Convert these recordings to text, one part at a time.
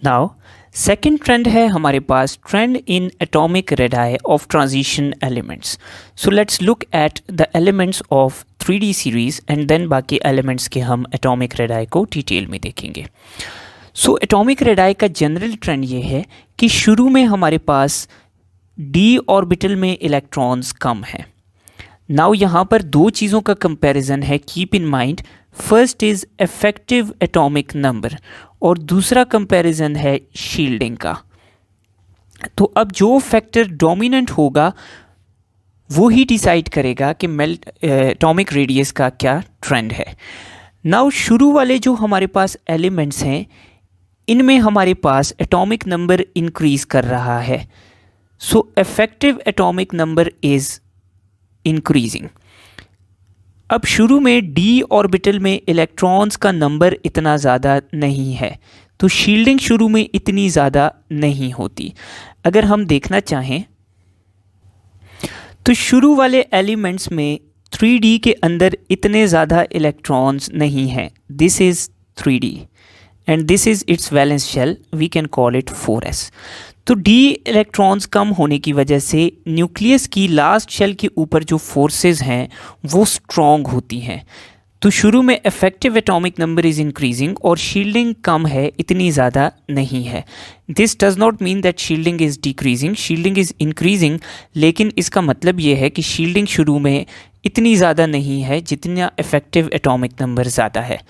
Now second trend है हमारे पास trend in atomic radii of transition elements. So let's look at the elements of 3D series and then बाकी elements के हम atomic radii को detail में देखेंगे. सो एटॉमिक रेडाई का जनरल ट्रेंड ये है कि शुरू में हमारे पास d ऑर्बिटल में इलेक्ट्रॉन्स कम हैं. नाउ यहाँ पर दो चीज़ों का कंपैरिजन है, keep in mind. First is effective atomic number और दूसरा कंपैरिजन है शील्डिंग का. तो अब जो फैक्टर डोमिनेंट होगा वो ही डिसाइड करेगा कि एटॉमिक रेडियस का क्या ट्रेंड है. नाउ शुरू वाले जो हमारे पास एलिमेंट्स हैं इनमें हमारे पास एटॉमिक नंबर इंक्रीज कर रहा है. So effective atomic number is increasing. अब शुरू में d ऑर्बिटल में इलेक्ट्रॉन्स का नंबर इतना ज़्यादा नहीं है तो शील्डिंग शुरू में इतनी ज़्यादा नहीं होती. अगर हम देखना चाहें तो शुरू वाले एलिमेंट्स में 3D के अंदर इतने ज़्यादा इलेक्ट्रॉन्स नहीं हैं. This is 3D and this is its valence shell, we can call it 4s. तो d इलेक्ट्रॉन्स कम होने की वजह से न्यूक्लियस की लास्ट शेल के ऊपर जो फोर्सेस हैं वो स्ट्रॉन्ग होती हैं. तो शुरू में effective atomic number is increasing और शील्डिंग कम है, इतनी ज़्यादा नहीं है. This does not mean that shielding is decreasing, shielding is increasing. लेकिन इसका मतलब ये है कि शील्डिंग शुरू में इतनी ज़्यादा नहीं है जितना इफेक्टिव एटॉमिक नंबर ज़्यादा है.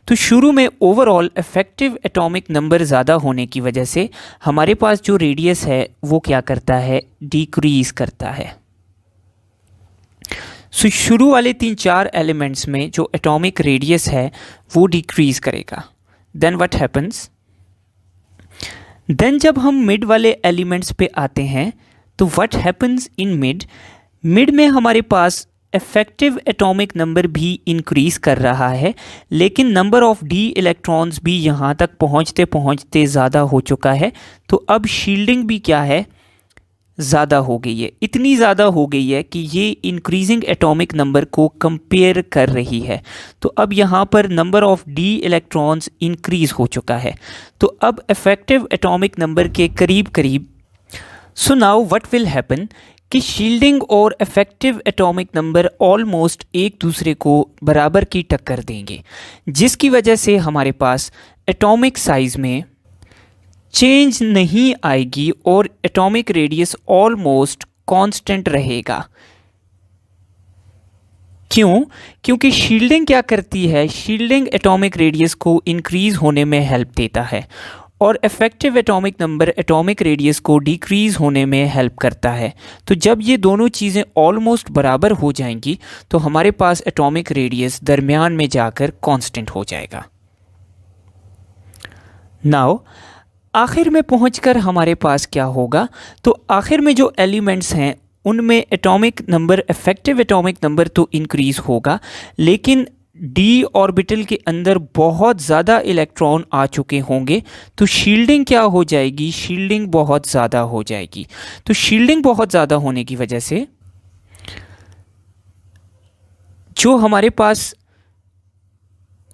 तो शुरू में ओवरऑल इफेक्टिव एटॉमिक नंबर ज़्यादा होने की वजह से हमारे पास जो रेडियस है वो क्या करता है, डिक्रीज़ करता है. सो शुरू वाले 3-4 एलिमेंट्स में जो एटॉमिक रेडियस है वो डिक्रीज़ करेगा. देन व्हाट हैपन्स, देन जब हम मिड वाले एलिमेंट्स पे आते हैं तो what happens in mid, mid में हमारे पास इफेक्टिव एटॉमिक नंबर भी इंक्रीज़ कर रहा है लेकिन नंबर ऑफ d इलेक्ट्रॉन्स भी यहाँ तक पहुँचते पहुँचते ज़्यादा हो चुका है. तो अब शील्डिंग भी क्या है, ज़्यादा हो गई है. इतनी ज़्यादा हो गई है कि ये इंक्रीजिंग एटॉमिक नंबर को कंपेयर कर रही है. तो अब यहाँ पर number of d electrons increase हो चुका है. तो अब इफेक्टिव एटॉमिक नंबर के करीब करीब. So now what will happen कि शील्डिंग और इफेक्टिव एटॉमिक नंबर ऑलमोस्ट एक दूसरे को बराबर की टक्कर देंगे जिसकी वजह से हमारे पास एटॉमिक साइज में चेंज नहीं आएगी और एटॉमिक रेडियस ऑलमोस्ट कांस्टेंट रहेगा. क्यों? क्योंकि शील्डिंग क्या करती है, शील्डिंग एटॉमिक रेडियस को इंक्रीज होने में हेल्प देता है और effective atomic number atomic radius को डिक्रीज़ होने में हेल्प करता है. तो जब ये दोनों चीज़ें ऑलमोस्ट बराबर हो जाएंगी तो हमारे पास एटॉमिक रेडियस दरमियान में जाकर कांस्टेंट हो जाएगा. नाउ आखिर में पहुंचकर हमारे पास क्या होगा, तो आखिर में जो एलिमेंट्स हैं उनमें atomic number effective atomic number तो इंक्रीज़ होगा लेकिन d ऑर्बिटल के अंदर बहुत ज़्यादा इलेक्ट्रॉन आ चुके होंगे. तो शील्डिंग क्या हो जाएगी, शील्डिंग बहुत ज़्यादा हो जाएगी. तो शील्डिंग बहुत ज़्यादा होने की वजह से जो हमारे पास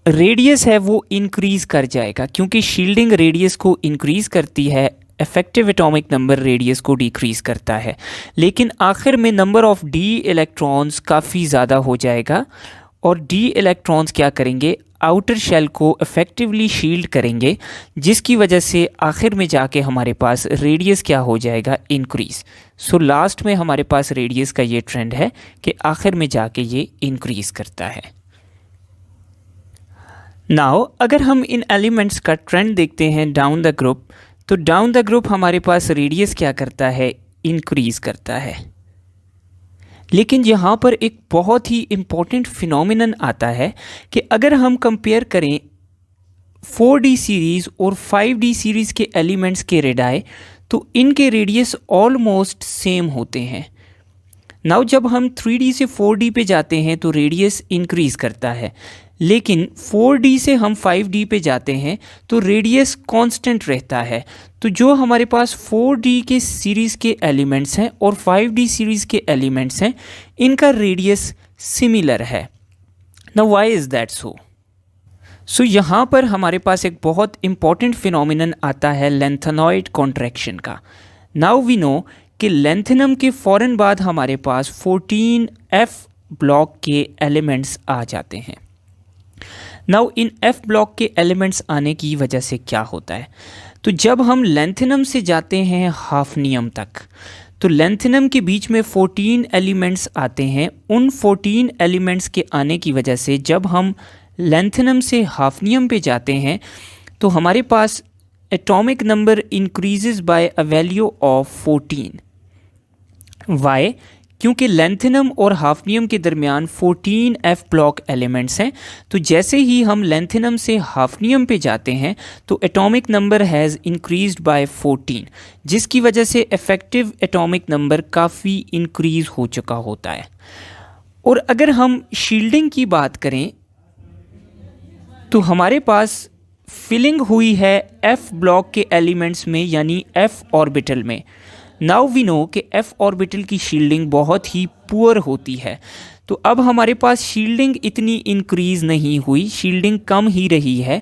रेडियस है वो इंक्रीज़ कर जाएगा क्योंकि शील्डिंग रेडियस को इंक्रीज़ करती है, इफेक्टिव एटॉमिक नंबर रेडियस को डिक्रीज़ करता है. लेकिन आखिर में नंबर ऑफ d इलेक्ट्रॉन्स काफ़ी ज़्यादा हो जाएगा और d इलेक्ट्रॉन्स क्या करेंगे, आउटर शेल को इफेक्टिवली शील्ड करेंगे जिसकी वजह से आखिर में जाके हमारे पास रेडियस क्या हो जाएगा, इंक्रीज़. सो लास्ट में हमारे पास रेडियस का ये ट्रेंड है कि आखिर में जाके ये इंक्रीज़ करता है. नाउ अगर हम इन एलिमेंट्स का ट्रेंड देखते हैं डाउन द ग्रुप, तो डाउन द ग्रुप हमारे पास रेडियस क्या करता है, इंक्रीज़ करता है. लेकिन यहाँ पर एक बहुत ही इम्पॉर्टेंट फिनोमिनन आता है कि अगर हम कंपेयर करें 4D सीरीज़ और 5D सीरीज़ के एलिमेंट्स के रेडाई तो इनके रेडियस ऑलमोस्ट सेम होते हैं. नाउ जब हम 3D से 4D पे जाते हैं तो रेडियस इंक्रीज़ करता है लेकिन 4D से हम 5D पे जाते हैं तो रेडियस कांस्टेंट रहता है. तो जो हमारे पास 4D के सीरीज़ के एलिमेंट्स हैं और 5D सीरीज़ के एलिमेंट्स हैं इनका रेडियस सिमिलर है. Now why is that so? So यहाँ पर हमारे पास एक बहुत इंपॉर्टेंट फिनोमिनन आता है लेंथेनॉइड कॉन्ट्रैक्शन का। नाउ वी नो कि लेंथेनम के फ़ौरन बाद हमारे पास 14 एफ ब्लॉक के एलिमेंट्स आ जाते हैं। नाउ इन एफ ब्लॉक के एलिमेंट्स आने की वजह से क्या होता है, तो जब हम लेंथेनम से जाते हैं हाफनियम तक, तो लेंथेनम के बीच में 14 एलिमेंट्स आते हैं। उन 14 एलिमेंट्स के आने की वजह से जब हम लेंथेनम से हाफनियम पे जाते हैं तो हमारे पास atomic number increases by a value of 14। Why? क्योंकि लेंथेनम और हाफनियम के दरमियान 14 एफ ब्लॉक एलिमेंट्स हैं। तो जैसे ही हम लेंथेनम से हाफनियम पे जाते हैं तो atomic number has increased by 14, जिसकी वजह से इफ़ेक्टिव एटॉमिक नंबर काफ़ी इंक्रीज़ हो चुका होता है। और अगर हम शील्डिंग की बात करें तो हमारे पास फिलिंग हुई है एफ ब्लॉक के एलिमेंट्स में, यानी एफ ऑर्बिटल में। नाउ वी नो कि एफ ऑर्बिटल की शील्डिंग बहुत ही पुअर होती है। तो अब हमारे पास शील्डिंग इतनी इंक्रीज़ नहीं हुई, शील्डिंग कम ही रही है,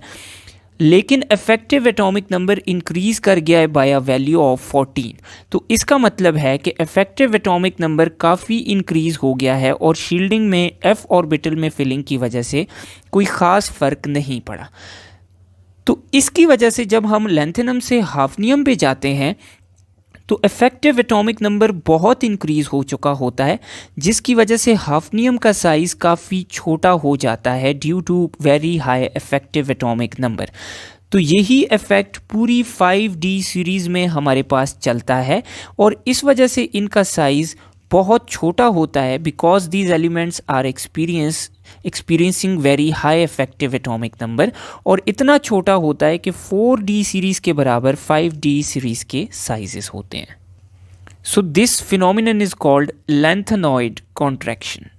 लेकिन इफ़ेक्टिव एटॉमिक नंबर इंक्रीज़ कर गया है बाय अ वैल्यू ऑफ 14। तो इसका मतलब है कि इफ़ेक्टिव एटॉमिक नंबर काफ़ी इंक्रीज़ हो गया है और शील्डिंग में एफ ऑर्बिटल में फिलिंग की वजह से कोई ख़ास फ़र्क नहीं पड़ा। तो इसकी वजह से जब हम लेंथेनम से हाफनियम पे जाते हैं तो इफ़ेक्टिव एटॉमिक नंबर बहुत इंक्रीज़ हो चुका होता है, जिसकी वजह से हाफनियम का साइज़ काफ़ी छोटा हो जाता है due to very high effective atomic number. तो यही इफ़ेक्ट पूरी 5D सीरीज़ में हमारे पास चलता है और इस वजह से इनका साइज़ बहुत छोटा होता है, because these elements are experiencing very high effective atomic number, और इतना छोटा होता है कि 4D सीरीज़ के बराबर 5D सीरीज़ के साइजेस होते हैं। So this phenomenon is called lanthanoid contraction.